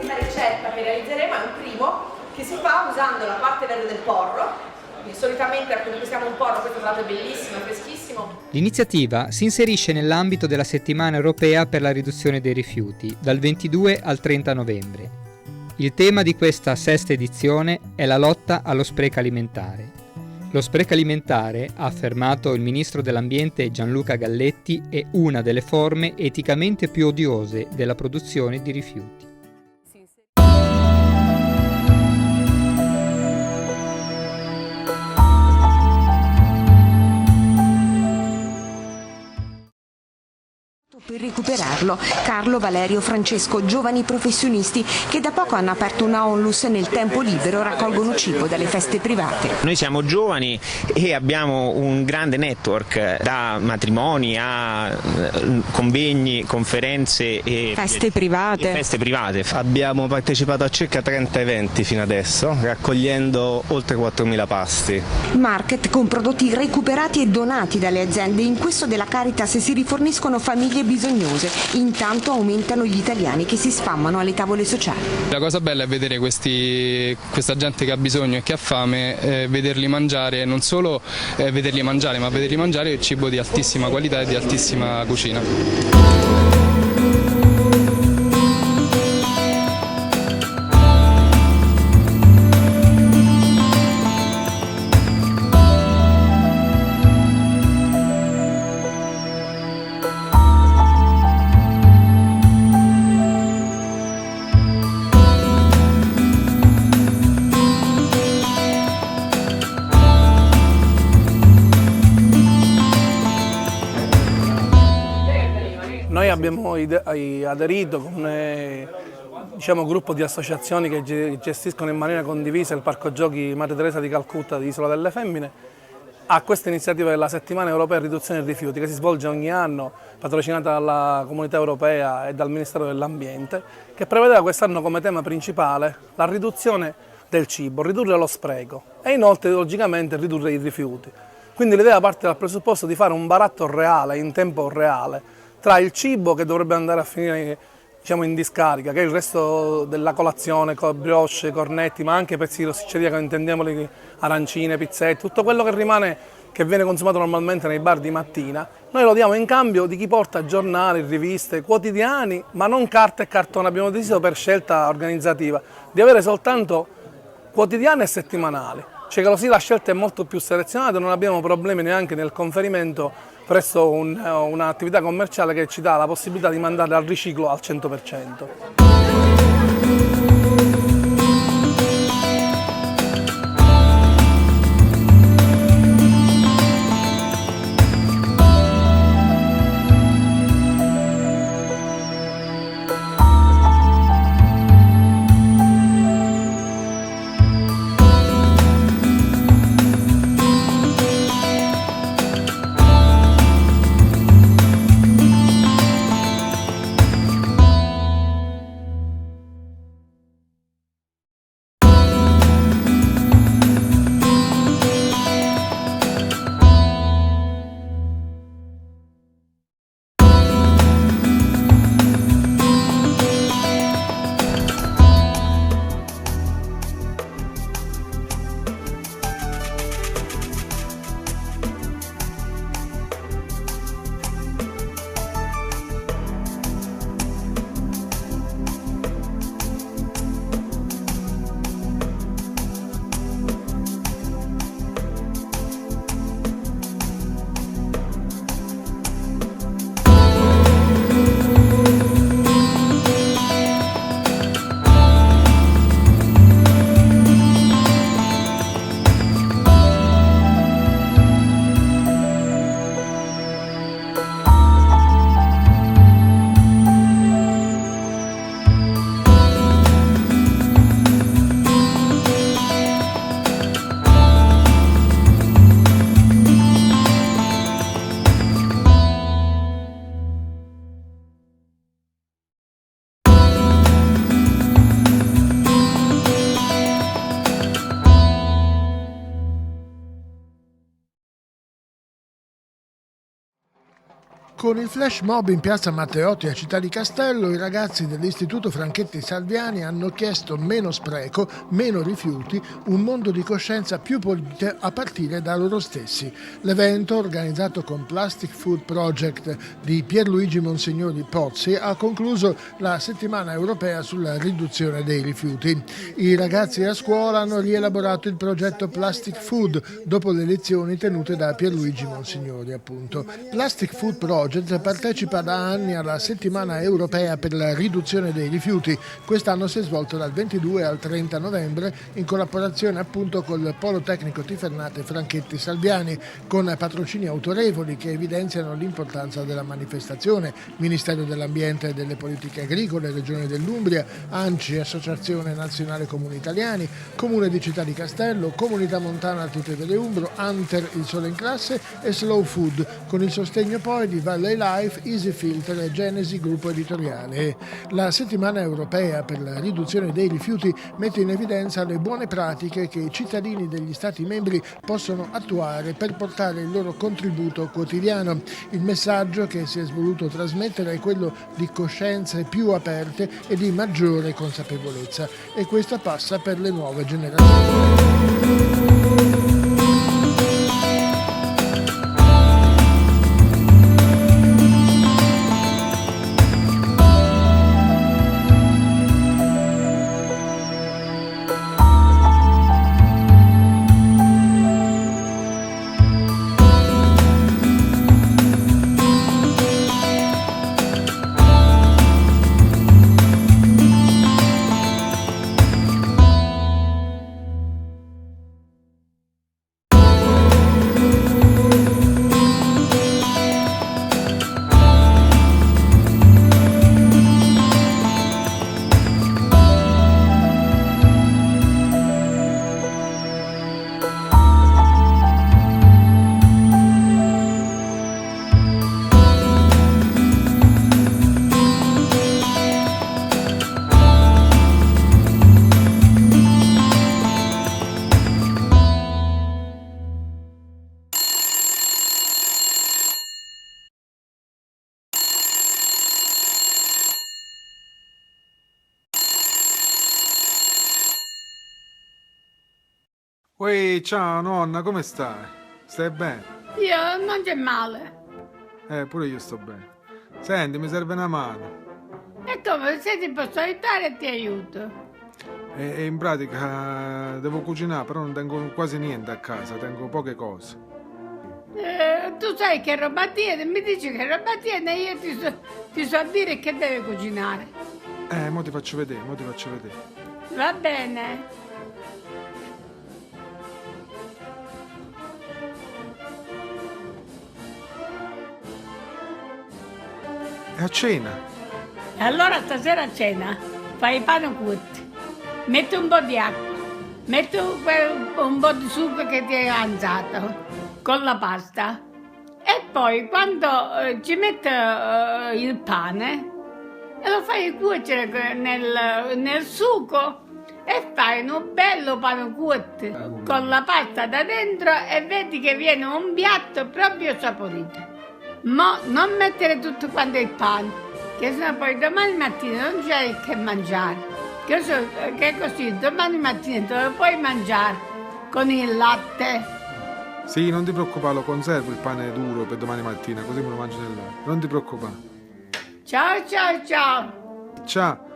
La ricetta che realizzeremo è un primo che si fa usando la parte verde del porro. Solitamente quando usiamo un porro, questo tra l'altro è bellissimo, è freschissimo. L'iniziativa si inserisce nell'ambito della settimana europea per la riduzione dei rifiuti, dal 22 al 30 novembre. Il tema di questa sesta edizione è la lotta allo spreco alimentare. Lo spreco alimentare, ha affermato il ministro dell'Ambiente Gianluca Galletti, è una delle forme eticamente più odiose della produzione di rifiuti. Per recuperarlo, Carlo, Valerio, Francesco, giovani professionisti che da poco hanno aperto una onlus nel tempo libero raccolgono cibo dalle feste private. Noi siamo giovani e abbiamo un grande network, da matrimoni a convegni, conferenze e Feste private. Abbiamo partecipato a circa 30 eventi fino adesso, raccogliendo oltre 4.000 pasti. Market con prodotti recuperati e donati dalle aziende. In questo della Caritas si riforniscono famiglie bisognose, intanto aumentano gli italiani che si sfamano alle tavole sociali. La cosa bella è vedere questa gente che ha bisogno e che ha fame, vederli mangiare, non solo vederli mangiare, ma vederli mangiare cibo di altissima qualità e di altissima cucina. Noi abbiamo aderito come gruppo di associazioni che gestiscono in maniera condivisa il Parco Giochi Madre Teresa di Calcutta di Isola delle Femmine a questa iniziativa della Settimana Europea Riduzione dei Rifiuti che si svolge ogni anno, patrocinata dalla Comunità Europea e dal Ministero dell'Ambiente, che prevedeva quest'anno come tema principale la riduzione del cibo, ridurre lo spreco e inoltre logicamente ridurre i rifiuti. Quindi l'idea parte dal presupposto di fare un baratto reale, in tempo reale, tra il cibo che dovrebbe andare a finire in discarica, che è il resto della colazione, brioche, cornetti, ma anche pezzi di rosticceria, che intendiamoli arancine, pizzette, tutto quello che rimane, che viene consumato normalmente nei bar di mattina, noi lo diamo in cambio di chi porta giornali, riviste, quotidiani, ma non carta e cartone. Abbiamo deciso per scelta organizzativa di avere soltanto quotidiani e settimanali, cioè così la scelta è molto più selezionata, non abbiamo problemi neanche nel conferimento presso un'attività commerciale che ci dà la possibilità di mandarle al riciclo al 100%. Con il flash mob in piazza Matteotti a Città di Castello, i ragazzi dell'Istituto Franchetti Salviani hanno chiesto meno spreco, meno rifiuti, un mondo di coscienza più pulito a partire da loro stessi. L'evento, organizzato con Plastic Food Project di Pierluigi Monsignori Pozzi, ha concluso la settimana europea sulla riduzione dei rifiuti. I ragazzi a scuola hanno rielaborato il progetto Plastic Food dopo le lezioni tenute da Pierluigi Monsignori, appunto. Plastic Food Project partecipa da anni alla settimana europea per la riduzione dei rifiuti. Quest'anno si è svolto dal 22 al 30 novembre in collaborazione appunto col Polo Tecnico Tifernate Franchetti Salviani, con patrocini autorevoli che evidenziano l'importanza della manifestazione: Ministero dell'Ambiente e delle Politiche Agricole, Regione dell'Umbria, ANCI, Associazione Nazionale Comuni Italiani, Comune di Città di Castello, Comunità Montana Altitudine Umbro, Hunter Il Sole in Classe e Slow Food, con il sostegno poi di Valley Life, Easy Filter e Genesi Gruppo Editoriale. La settimana europea per la riduzione dei rifiuti mette in evidenza le buone pratiche che i cittadini degli Stati membri possono attuare per portare il loro contributo quotidiano. Il messaggio che si è voluto trasmettere è quello di coscienze più aperte e di maggiore consapevolezza, e questa passa per le nuove generazioni. Uè, ciao nonna, come stai? Stai bene? Io non c'è male. Pure io sto bene. Senti, mi serve una mano. E come, se ti posso aiutare ti aiuto. E in pratica devo cucinare, però non tengo quasi niente a casa, tengo poche cose. Tu sai che roba tiene, mi dici che roba tiene e io ti so dire che deve cucinare. Mo ti faccio vedere. Va bene. E a cena? E allora stasera a cena fai i panocutti, metti un po' di acqua, metti un po' di sugo che ti hai avanzato con la pasta e poi quando ci metti il pane e lo fai cuocere nel sugo e fai un bello panocutti con la pasta da dentro e vedi che viene un piatto proprio saporito. Ma non mettere tutto quanto il pane, che sennò poi domani mattina non c'hai che mangiare. Che così domani mattina te lo puoi mangiare con il latte. Sì, non ti preoccupare, lo conservo il pane duro per domani mattina, così me lo mangio nel latte. Non ti preoccupare. Ciao. Ciao.